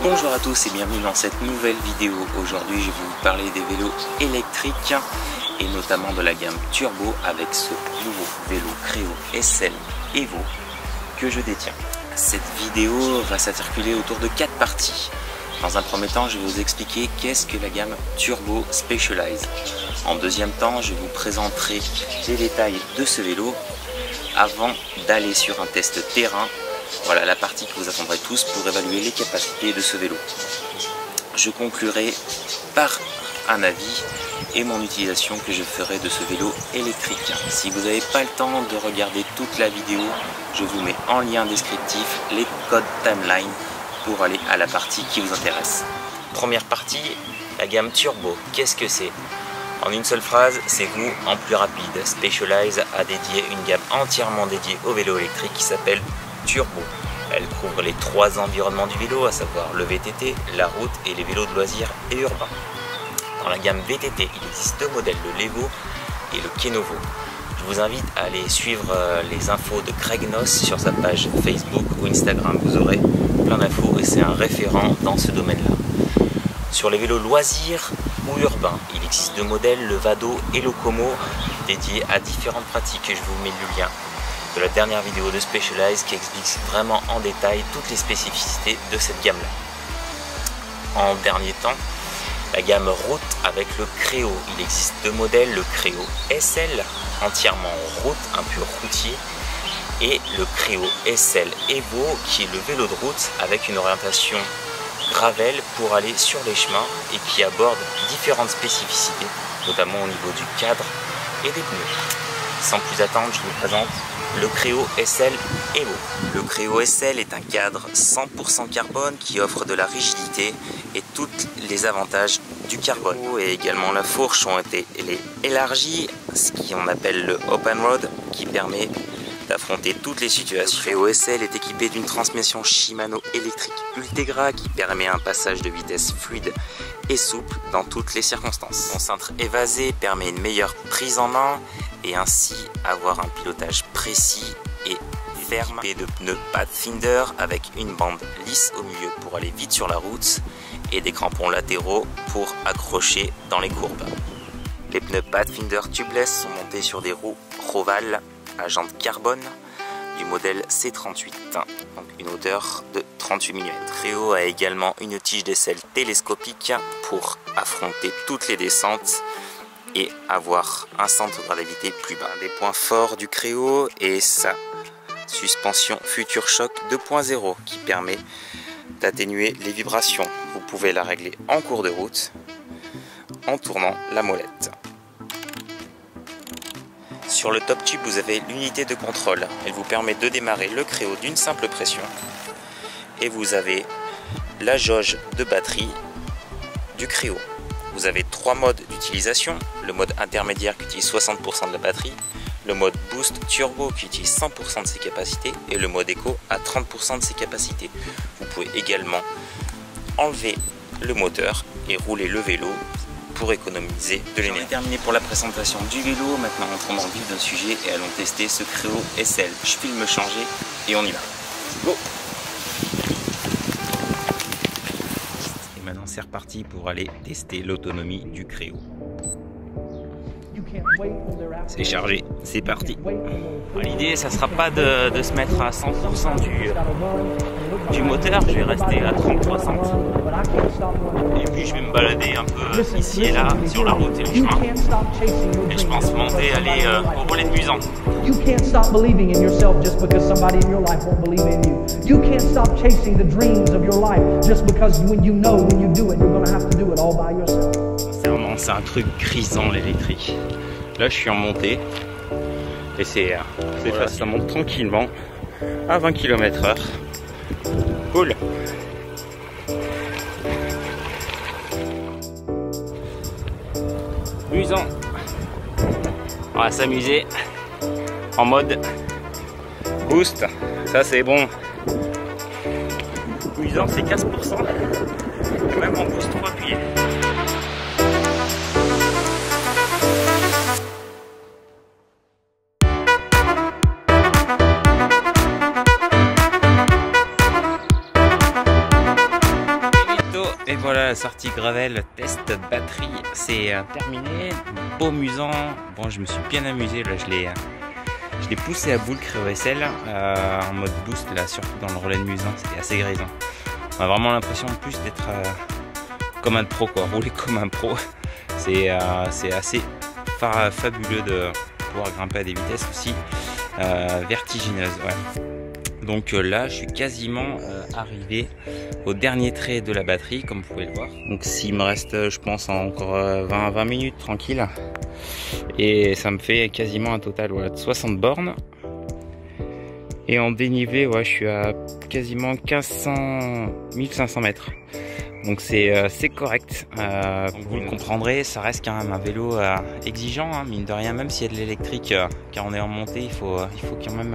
Bonjour à tous et bienvenue dans cette nouvelle vidéo. Aujourd'hui je vais vous parler des vélos électriques et notamment de la gamme Turbo avec ce nouveau vélo Creo SL Evo que je détiens. Cette vidéo va s'articuler autour de 4 parties. Dans un premier temps, je vais vous expliquer qu'est-ce que la gamme Turbo Specialized. En deuxième temps, je vous présenterai les détails de ce vélo avant d'aller sur un test terrain. Voilà la partie que vous attendrez tous pour évaluer les capacités de ce vélo. Je conclurai par un avis et mon utilisation que je ferai de ce vélo électrique. Si vous n'avez pas le temps de regarder toute la vidéo, je vous mets en lien descriptif les codes timeline pour aller à la partie qui vous intéresse. Première partie, la gamme Turbo. Qu'est-ce que c'est? En une seule phrase, c'est vous en plus rapide. Specialized a dédié une gamme entièrement dédiée au vélo électrique qui s'appelle Turbo. Elle couvre les 3 environnements du vélo, à savoir le VTT, la route et les vélos de loisirs et urbains. Dans la gamme VTT, il existe 2 modèles, le Levo et le Kenevo. Je vous invite à aller suivre les infos de Craig Noss sur sa page Facebook ou Instagram. Vous aurez plein d'infos et c'est un référent dans ce domaine-là. Sur les vélos loisirs ou urbains, il existe 2 modèles, le Vado et le Como, dédiés à différentes pratiques. Et je vous mets le lien de la dernière vidéo de Specialized qui explique vraiment en détail toutes les spécificités de cette gamme-là. En dernier temps, la gamme route avec le Creo. Il existe 2 modèles, le Creo SL, entièrement route, un pur routier, et le Creo SL Evo, qui est le vélo de route avec une orientation gravel pour aller sur les chemins et qui aborde différentes spécificités, notamment au niveau du cadre et des pneus. Sans plus attendre, je vous présente le Creo SL Evo. Le Creo SL est un cadre 100% carbone qui offre de la rigidité et tous les avantages du carbone. Et également la fourche ont été élargies, ce qu'on appelle le Open Road, qui permet d'affronter toutes les situations. Le Creo SL est équipé d'une transmission Shimano électrique Ultegra qui permet un passage de vitesse fluide et souple dans toutes les circonstances. Son cintre évasé permet une meilleure prise en main et ainsi avoir un pilotage précis et ferme. Et de pneus Pathfinder avec une bande lisse au milieu pour aller vite sur la route et des crampons latéraux pour accrocher dans les courbes. Les pneus Pathfinder tubeless sont montés sur des roues Roval à jantes carbone du modèle C38, donc une hauteur de 38 mm. Creo a également une tige d'aisselle télescopique pour affronter toutes les descentes et avoir un centre de gravité plus bas. Un des points forts du Creo est sa suspension Future Shock 2.0 qui permet d'atténuer les vibrations. Vous pouvez la régler en cours de route en tournant la molette. Sur le top tube, vous avez l'unité de contrôle. Elle vous permet de démarrer le Creo d'une simple pression. Et vous avez la jauge de batterie du Creo. Vous avez 3 modes d'utilisation. Le mode intermédiaire qui utilise 60% de la batterie. Le mode Boost Turbo qui utilise 100% de ses capacités. Et le mode Eco à 30% de ses capacités. Vous pouvez également enlever le moteur et rouler le vélo pour économiser de l'énergie. On est terminé pour la présentation du vélo. Maintenant entrons dans le vif d'un sujet et allons tester ce Creo SL. Je filme changer et on y va. Go! Et maintenant c'est reparti pour aller tester l'autonomie du Creo. C'est chargé, c'est parti. L'idée, ça sera pas de se mettre à 100% du moteur, je vais rester à 30-60. Et puis je vais me balader un peu ici et là sur la route et les chemins. Et je pense monter, aller au relais de Musan. You can't stop believing in yourself just because somebody in your life won't believe in you. You can't stop chasing the dreams of your life just because when you know when you do it, you're going to have to do it all by yourself. C'est un truc grisant l'électrique. Là je suis en montée et c'est facile, ça monte tranquillement à 20 km/h. Cool. Amusant. On va s'amuser en mode boost. Ça c'est bon. Amusant, c'est 15%. Et même en boost 3 pieds. voilà, la sortie gravel test batterie, c'est terminé. Beau musant. Bon, je me suis bien amusé là, je l'ai poussé à bout le Créo SL en mode boost là, surtout dans le relais de musant, c'était assez grisant. On a vraiment l'impression en plus d'être comme un pro quoi, rouler comme un pro. C'est assez fabuleux de pouvoir grimper à des vitesses aussi vertigineuses. Ouais. Donc là, je suis quasiment arrivé au dernier trait de la batterie, comme vous pouvez le voir. Donc s'il me reste, je pense, encore 20 minutes tranquille. Et ça me fait quasiment un total voilà, de 60 bornes. Et en dénivelé, ouais, je suis à quasiment 1500 mètres. Donc c'est correct. Donc vous le comprendrez, ça reste quand même un vélo exigeant, hein, mine de rien, même s'il y a de l'électrique, car on est en montée, il faut quand même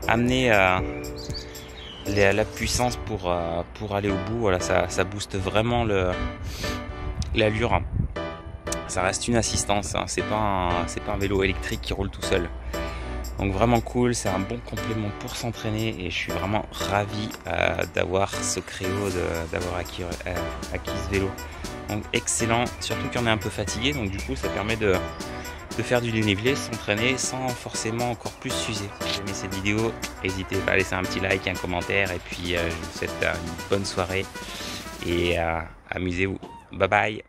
amener la puissance pour aller au bout. Voilà, ça booste vraiment l'allure. Hein. Ça reste une assistance, hein. C'est pas un vélo électrique qui roule tout seul. Donc vraiment cool, c'est un bon complément pour s'entraîner et je suis vraiment ravi d'avoir ce Créo, d'avoir acquis ce vélo. Donc excellent, surtout qu'on est un peu fatigué, donc du coup ça permet de faire du dénivelé, s'entraîner sans forcément encore plus s'user. Si vous aimez cette vidéo, n'hésitez pas à laisser un petit like, un commentaire et puis je vous souhaite une bonne soirée et amusez-vous. Bye bye.